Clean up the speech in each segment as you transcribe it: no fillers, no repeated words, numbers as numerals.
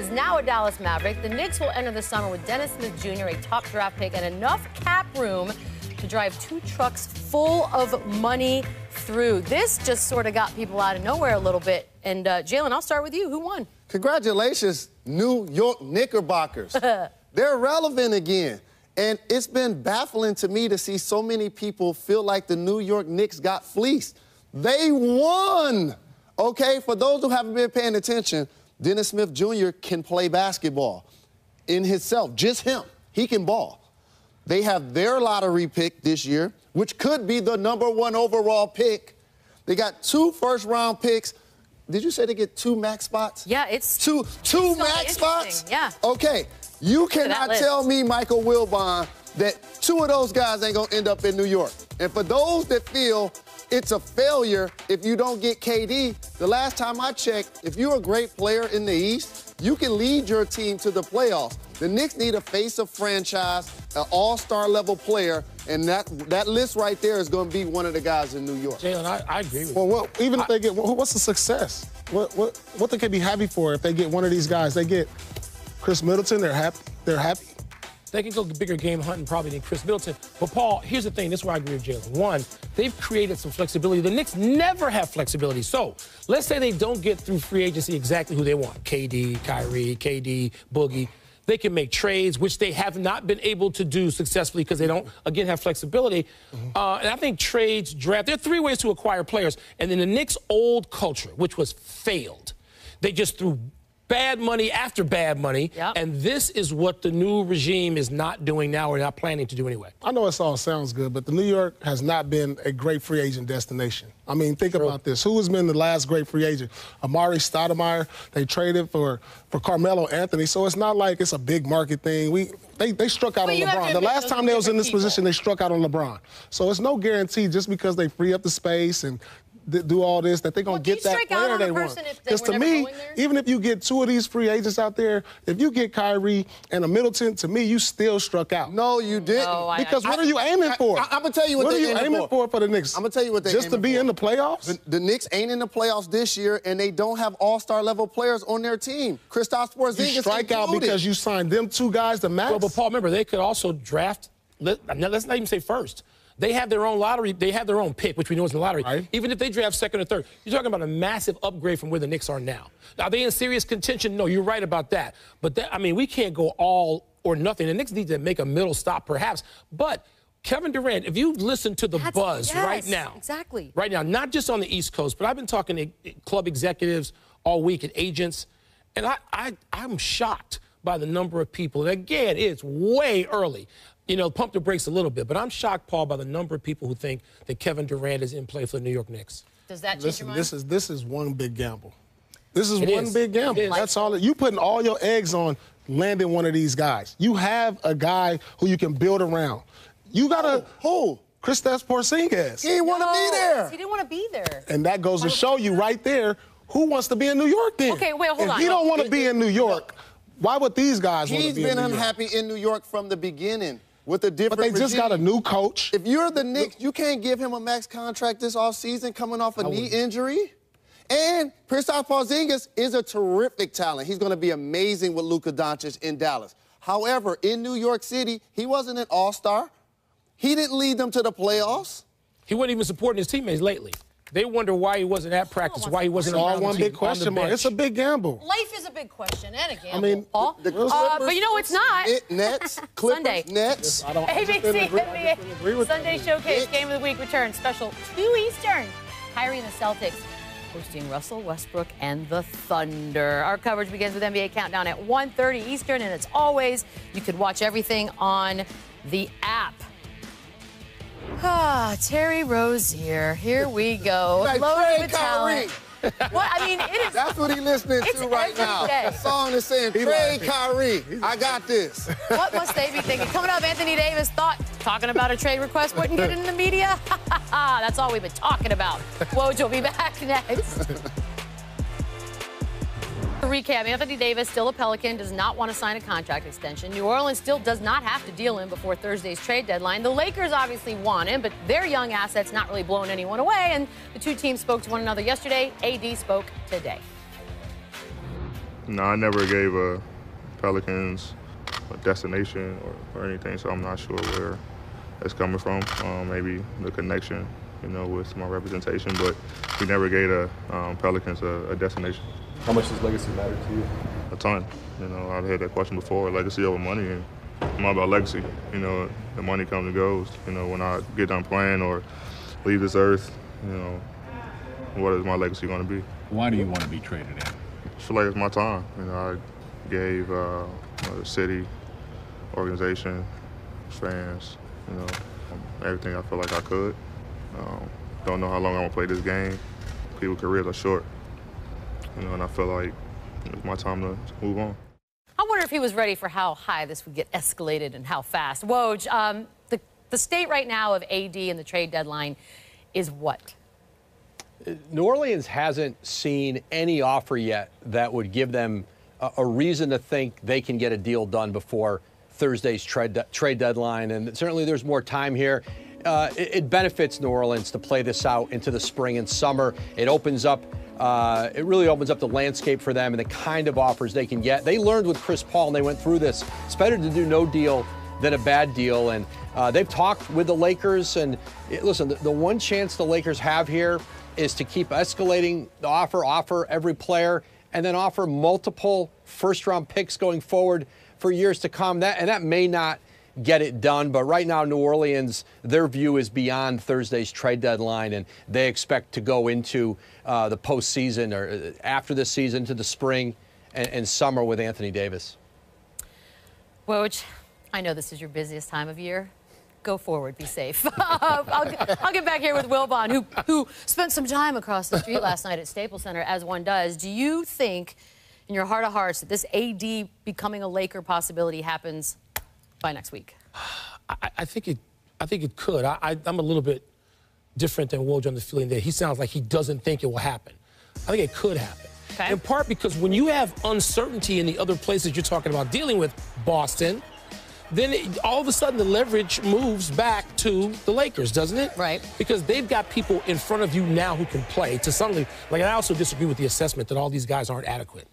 is now a Dallas Maverick. The Knicks will enter the summer with Dennis Smith Jr., a top draft pick, and enough cap room to drive 2 trucks full of money through. This just sort of got people out of nowhere a little bit. And Jalen, I'll start with you. Who won? Congratulations, New York Knickerbockers. They're relevant again. And it's been baffling to me to see so many people feel like the New York Knicks got fleeced. They won, okay? For those who haven't been paying attention, Dennis Smith Jr. can play basketball in himself, just him. He can ball. They have their lottery pick this year, which could be the #1 overall pick. They got 2 first-round picks. Did you say they get 2 max spots? Yeah, it's two max spots? Yeah. Okay. You cannot tell me, Michael Wilbon, that 2 of those guys ain't going to end up in New York. And for those that feel it's a failure if you don't get KD, the last time I checked, if you're a great player in the East, you can lead your team to the playoffs. The Knicks need a face of franchise, an all-star level player, and that list right there is going to be one of the guys in New York. Jalen, I agree with you. Well, even if they get, what's the success? What they can be happy for if they get one of these guys? They get Chris Middleton, they're happy. They're happy. They can go bigger game hunting probably than Chris Middleton. But, Paul, here's the thing. This is where I agree with Jalen. One, they've created some flexibility. The Knicks never have flexibility. So let's say they don't get through free agency exactly who they want. KD, Kyrie, KD, Boogie. They can make trades, which they have not been able to do successfully because they don't, again, have flexibility. And I think trades, draft, there are 3 ways to acquire players. And in the Knicks' old culture, which was failed, they just threw bad money after bad money, and this is what the new regime is not doing now or not planning to do anyway. I know it all sounds good, but the New York has not been a great free agent destination. I mean, think about this. Who has been the last great free agent? Amari Stoudemire. They traded for Carmelo Anthony, so it's not like it's a big market thing. They struck out on LeBron. The last time they was in this position, they struck out on LeBron. So it's no guarantee just because they free up the space and do all this that they're going to get that player they want. Because to me, even if you get 2 of these free agents out there, if you get Kyrie and a Middleton, to me, you still struck out. No, you didn't. No, because what are you aiming for? I'm going to tell you what they're aiming for the Knicks. I'm going to tell you what they're just to be in the playoffs? The Knicks ain't in the playoffs this year, and they don't have all-star level players on their team. Kristaps Porzingis You strike out because you signed them 2 guys to max? Well, but Paul, remember, they could also draft, let's not even say first. They have their own lottery. They have their own pick, which we know is in the lottery. Right. Even if they draft 2nd or 3rd, you're talking about a massive upgrade from where the Knicks are now. Are they in serious contention? No, you're right about that. But, I mean, we can't go all or nothing. The Knicks need to make a middle stop, perhaps. But Kevin Durant, if you listen to the buzz right now. Exactly. Right now, not just on the East Coast, but I've been talking to club executives all week and agents, and I'm shocked by the number of people. And, again, it's way early. You know, pump the brakes a little bit. But I'm shocked, Paul, by the number of people who think that Kevin Durant is in play for the New York Knicks. Does that change your mind? This is one big gamble. This is one big gamble. That's all. You putting all your eggs on landing one of these guys. You have a guy who you can build around. You got to who? Kristaps Porzingis. He didn't want to be there. He didn't want to be there. And that goes to show you right there who wants to be in New York then. Okay, wait, hold on. If he don't want to be in New York, why would these guys want to be in New York? He's been unhappy in New York from the beginning. With a different But they just got a new coach. If you're the Knicks, you can't give him a max contract this offseason coming off a knee injury. And Kristaps Porzingis is a terrific talent. He's going to be amazing with Luka Doncic in Dallas. However, in New York City, he wasn't an all-star. He didn't lead them to the playoffs. He wasn't even supporting his teammates lately. They wonder why he wasn't at practice, why he wasn't on one big question mark. It's a big gamble. Life is a big question and a gamble. I mean, Paul. But you know it's not. Nets, Clippers, Sunday. Nets. ABC NBA Sunday Showcase Game of the Week returns. Special 2 Eastern. Kyrie and the Celtics hosting Russell Westbrook and the Thunder. Our coverage begins with NBA Countdown at 1:30 Eastern, and as always, you could watch everything on the app. Terry Rozier. Here we go. Loaded with talent. What? I mean, it is. That's what he's listening to right now. The song is saying, trade Kyrie. I got this. What must they be thinking? Coming up, Anthony Davis thought talking about a trade request wouldn't get in the media. That's all we've been talking about. Woj will be back next. To recap, Anthony Davis, still a Pelican, does not want to sign a contract extension. New Orleans still does not have to deal him before Thursday's trade deadline. The Lakers obviously want him, but their young assets not really blowing anyone away, and the 2 teams spoke to one another yesterday. AD spoke today. No, I never gave Pelicans a destination or anything, so I'm not sure where it's coming from. Maybe the connection, with my representation, but we never gave Pelicans a destination. How much does legacy matter to you? A ton. I've had that question before, legacy over money, and I'm all about legacy. The money comes and goes. When I get done playing or leave this earth, what is my legacy going to be? Why do you want to be traded in? I feel like it's my time. I gave the city, organization, fans, everything I feel like I could. Don't know how long I'm going to play this game. People's careers are short, and I feel like it's my time to move on. I wonder if he was ready for how high this would get escalated and how fast. Woj, the state right now of AD and the trade deadline is what? New Orleans hasn't seen any offer yet that would give them a reason to think they can get a deal done before Thursday's trade deadline. And certainly there's more time here. It benefits New Orleans to play this out into the spring and summer. It opens up, it really opens up the landscape for them and the kind of offers they can get. They learned with Chris Paul, and they went through this. It's better to do no deal than a bad deal. And they've talked with the Lakers. And listen, the one chance the Lakers have here is to keep escalating the offer every player, and then offer multiple first-round picks going forward for years to come. That may not get it done, but right now New Orleans, their view is beyond Thursday's trade deadline, and they expect to go into the postseason or after the season to the spring and summer with Anthony Davis. Woj, I know this is your busiest time of year. Go forward, be safe. I'll get back here with Wilbon, who spent some time across the street last night at Staples Center, as one does. Do you think, in your heart of hearts, that this AD becoming a Laker possibility happens by next week? I think it could. I'm a little bit different than Woj on the feeling that he sounds like he doesn't think it will happen. I think it could happen. Okay. In part because when you have uncertainty in the other places you're talking about dealing with, Boston, then all of a sudden the leverage moves back to the Lakers, doesn't it? Right. Because they've got people in front of you now who can play. To some degree, I also disagree with the assessment that all these guys aren't adequate.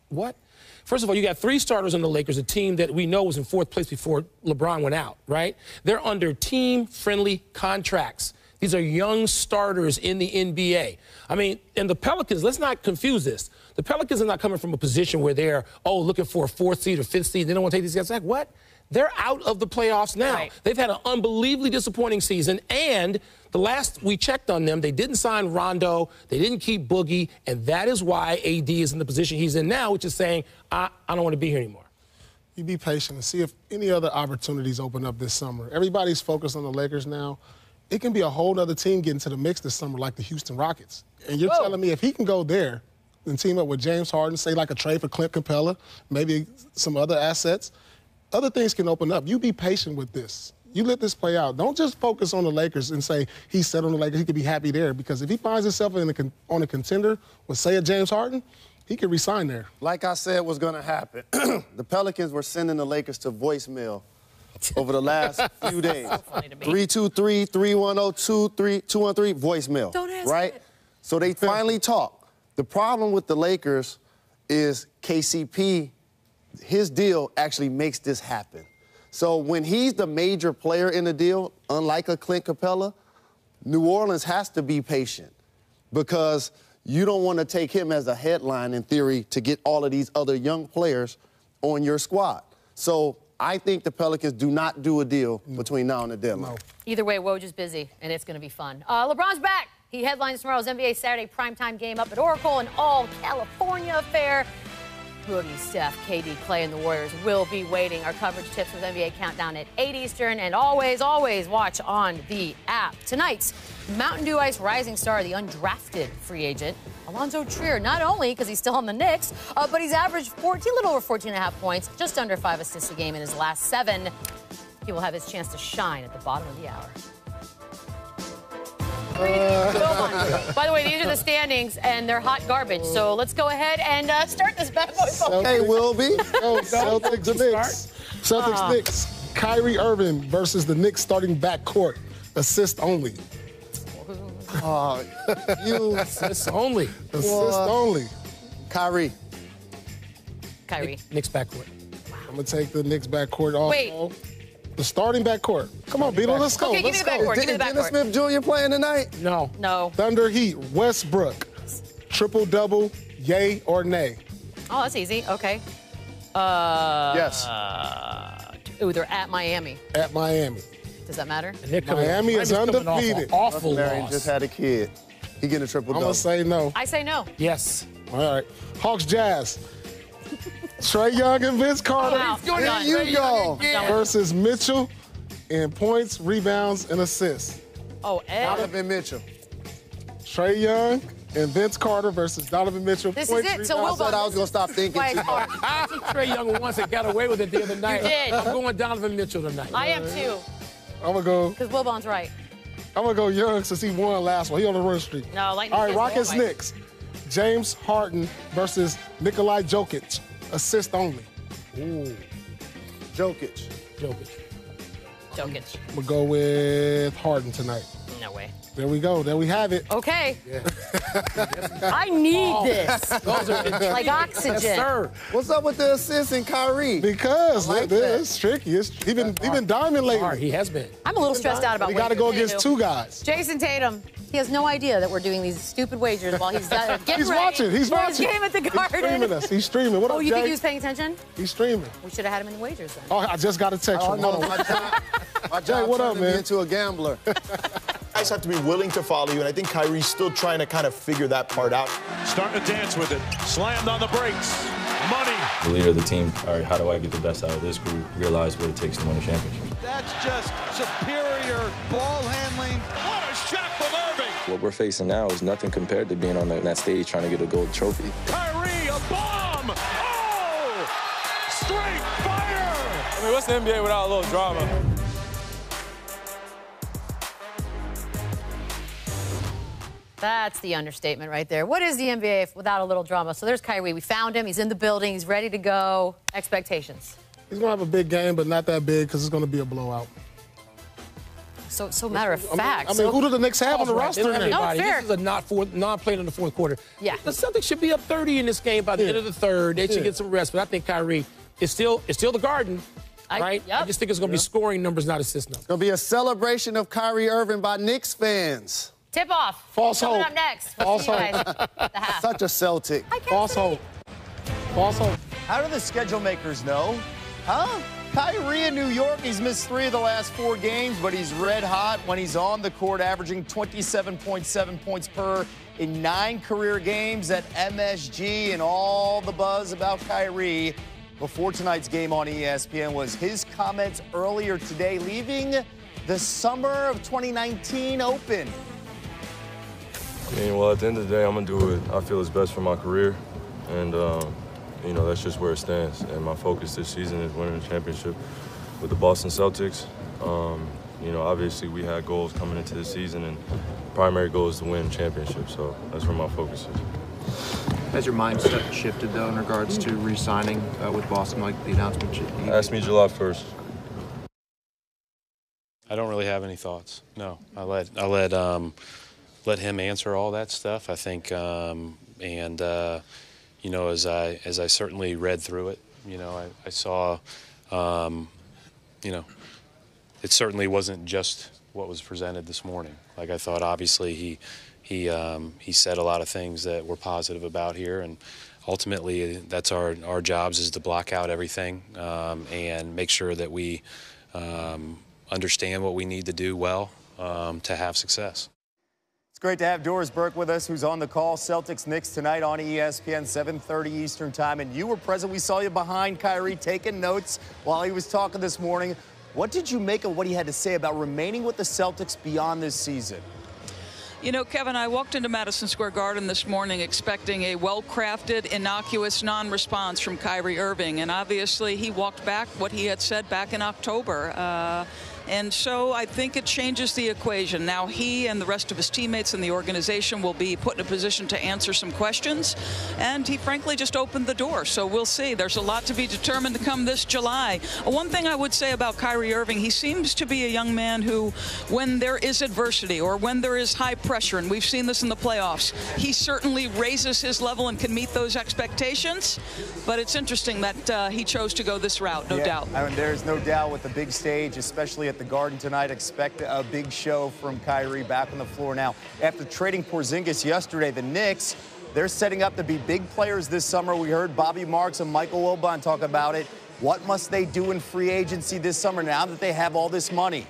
What? First of all, you got 3 starters on the Lakers, a team that we know was in 4th place before LeBron went out, right? They're under team-friendly contracts. These are young starters in the NBA. I mean, and the Pelicans, let's not confuse this. The Pelicans are not coming from a position where they're, looking for a 4th seed or 5th seed. They don't want to take these guys back. What? They're out of the playoffs now. Right. They've had an unbelievably disappointing season, and the last we checked on them, they didn't sign Rondo, they didn't keep Boogie, and that is why AD is in the position he's in now, which is saying, I don't want to be here anymore. You be patient and see if any other opportunities open up this summer. Everybody's focused on the Lakers now. It can be a whole other team getting to the mix this summer, like the Houston Rockets. And you're telling me if he can go there and team up with James Harden, say like a trade for Clint Capella, maybe some other assets, other things can open up. You be patient with this. You let this play out. Don't just focus on the Lakers and say he's set on the Lakers, he could be happy there. Because if he finds himself on a contender with, say, a James Harden, he could resign there. Like I said was going to happen, the Pelicans were sending the Lakers to voicemail over the last few days. 323-310-213 voicemail. Don't ask right? it. So they finally talk. The problem with the Lakers is KCP, his deal actually makes this happen. So when he's the major player in the deal, unlike a Clint Capella, New Orleans has to be patient because you don't want to take him as a headline in theory to get all of these other young players on your squad. So I think the Pelicans do not do a deal between now and the deadline. No. Either way, Woj is busy, and it's going to be fun. LeBron's back. He headlines tomorrow's NBA Saturday primetime game up at Oracle, an all-California affair. Boogie, Steph, KD, Clay, and the Warriors will be waiting. Our coverage tips with NBA Countdown at 8 Eastern, and always, always watch on the app. Tonight's Mountain Dew Ice rising star, the undrafted free agent, Alonzo Trier, not only because he's still on the Knicks, but he's averaged a little over 14.5 points, just under 5 assists a game in his last 7. He will have his chance to shine at the bottom of the hour. By the way, these are the standings, and they're hot garbage. So let's go ahead and start this bad boy. Hey, Wilby. Celtics Knicks. Celtics Knicks. Kyrie Irving versus the Knicks starting backcourt. Assist only. Assists only. Assist only. Kyrie. Kyrie. Knicks backcourt. I'm going to take the Knicks backcourt also. Wait. The starting backcourt. Come on, Beetle, let's go. Okay, give me the backcourt. Give me the Dennis backcourt. Smith Jr. playing tonight? No. No. Thunder Heat, Westbrook. Triple-double, yay or nay? Oh, that's easy. Okay. Yes. Ooh, they're at Miami. At Miami. Does that matter? Miami is undefeated. Awful Larry loss. just had a kid. He getting a triple I'm double. going to say no. I say no. Yes. All right. Hawks Jazz. Trae Young and Vince Carter Wow. There you go. versus Mitchell in points, rebounds, and assists. Oh, Ed. Donovan Mitchell. Trae Young and Vince Carter versus Donovan Mitchell. This points, is it. So rebounds, I said I was gonna stop thinking. Why it's too hard. hard. I think Trae Young once and got away with it the other night. did. I'm going Donovan Mitchell tonight. I am too, I'm gonna go. because Wilbon's right. I'm gonna go Young since he won last one. He on the run streak. No, like All right, Rockets Knicks. James Harden versus Nikolai Jokic. Assist only. Ooh, Jokic. Jokic. Jokic. I'm gonna go with Harden tonight. No way. There we go. There we have it. Okay. I need this. Those are Like oxygen. Yes, sir. What's up with the assist in Kyrie? Because I like it's tricky. He been diamond All right, lately. he has been. I'm a little stressed out about He what got to he's go gonna against do. two guys. Jason Tatum. He has no idea that we're doing these stupid wagers while he's getting He's ready watching. He's for watching. his game at the He's Garden. streaming us. He's streaming. What Oh, up, you Jay? think he was paying attention? He's streaming. We should have had him in the wagers then. Oh, I just got a text Oh from no, him. my job what up, turned me man? into a gambler. Guys have to be willing to follow you, and I think Kyrie's still trying to kind of figure that part out. Starting to dance with it. Slammed on the brakes. Money. The leader of the team, all right, how do I get the best out of this group? Realize what it takes to win a championship. That's just superior ball handling. What a shot from Irving. What we're facing now is nothing compared to being on that stage trying to get a gold trophy. Kyrie, a bomb. Oh! Straight fire. I mean, what's the NBA without a little drama? That's the understatement right there. What is the NBA without a little drama? So there's Kyrie. We found him. He's in the building. He's ready to go. Expectations. He's going to have a big game, but not that big because it's going to be a blowout. So matter of fact. I mean, who do the Knicks have on the roster? They don't have now? anybody. No, fair. This is a non-playing in the fourth quarter. Yeah. The Celtics should be up 30 in this game by the end of the third. They should get some rest, but I think Kyrie is still the Garden, right? Yep. I just think it's going to be scoring numbers, not assist numbers. Gonna be a celebration of Kyrie Irving by Knicks fans. Tip off. False Coming hope. up next. False We'll see you hope. guys at the half. Such a Celtic. False hope. False hope. How do the schedule makers know? Huh? Kyrie in New York, he's missed 3 of the last 4 games, but he's red hot when he's on the court, averaging 27.7 points per in 9 career games at MSG, and all the buzz about Kyrie before tonight's game on ESPN was his comments earlier today, leaving the summer of 2019 open. I mean, well, at the end of the day, I'm going to do what I feel is best for my career. And, you know, that's just where it stands. And my focus this season is winning a championship with the Boston Celtics. You know, obviously we had goals coming into the season, and primary goal is to win a championship. So that's where my focus is. Has your mindset shifted, though, in regards to re-signing with Boston, like the announcement? Ask me July 1st. I don't really have any thoughts. No, I let him answer all that stuff. I think, you know, as I certainly read through it, you know, I saw, you know, it certainly wasn't just what was presented this morning. Like, I thought, obviously, he said a lot of things that were positive about here, and ultimately, that's our jobs is to block out everything and make sure that we understand what we need to do well to have success. It's great to have Doris Burke with us, who's on the call. Celtics Knicks tonight on ESPN, 7:30 Eastern time. And you were present. We saw you behind Kyrie taking notes while he was talking this morning. What did you make of what he had to say about remaining with the Celtics beyond this season? You know, Kevin, I walked into Madison Square Garden this morning expecting a well-crafted, innocuous non-response from Kyrie Irving. And obviously, he walked back what he had said back in October. And so I think it changes the equation. Now he and the rest of his teammates in the organization will be put in a position to answer some questions. And he frankly just opened the door. So we'll see. There's a lot to be determined to come this July. One thing I would say about Kyrie Irving, he seems to be a young man who, when there is adversity or when there is high pressure, and we've seen this in the playoffs, he certainly raises his level and can meet those expectations. But it's interesting that he chose to go this route, no doubt. I mean, there's no doubt with the big stage, especially at the Garden tonight. Expect a big show from Kyrie back on the floor now. After trading Porzingis yesterday, the Knicks, they're setting up to be big players this summer. We heard Bobby Marks and Michael Wilbon talk about it. What must they do in free agency this summer now that they have all this money?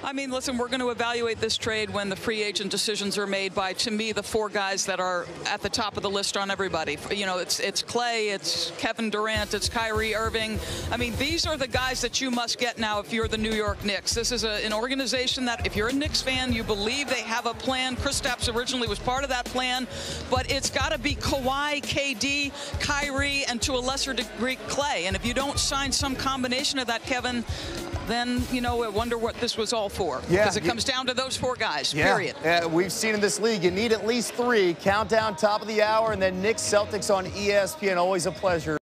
I mean, listen, we're going to evaluate this trade when the free agent decisions are made by, to me, the four guys that are at the top of the list on everybody. You know, it's Clay, it's Kevin Durant, it's Kyrie Irving. I mean, these are the guys that you must get now if you're the New York Knicks. This is an organization that, if you're a Knicks fan, you believe they have a plan. Kristaps originally was part of that plan, but it's got to be Kawhi, KD, Kyrie, and to a lesser degree, Clay. And if you don't sign some combination of that, Kevin, then, you know, I wonder what this was all for. Because it comes down to those four guys, period. We've seen in this league, you need at least three. Countdown, top of the hour, and then Knicks Celtics on ESPN. Always a pleasure.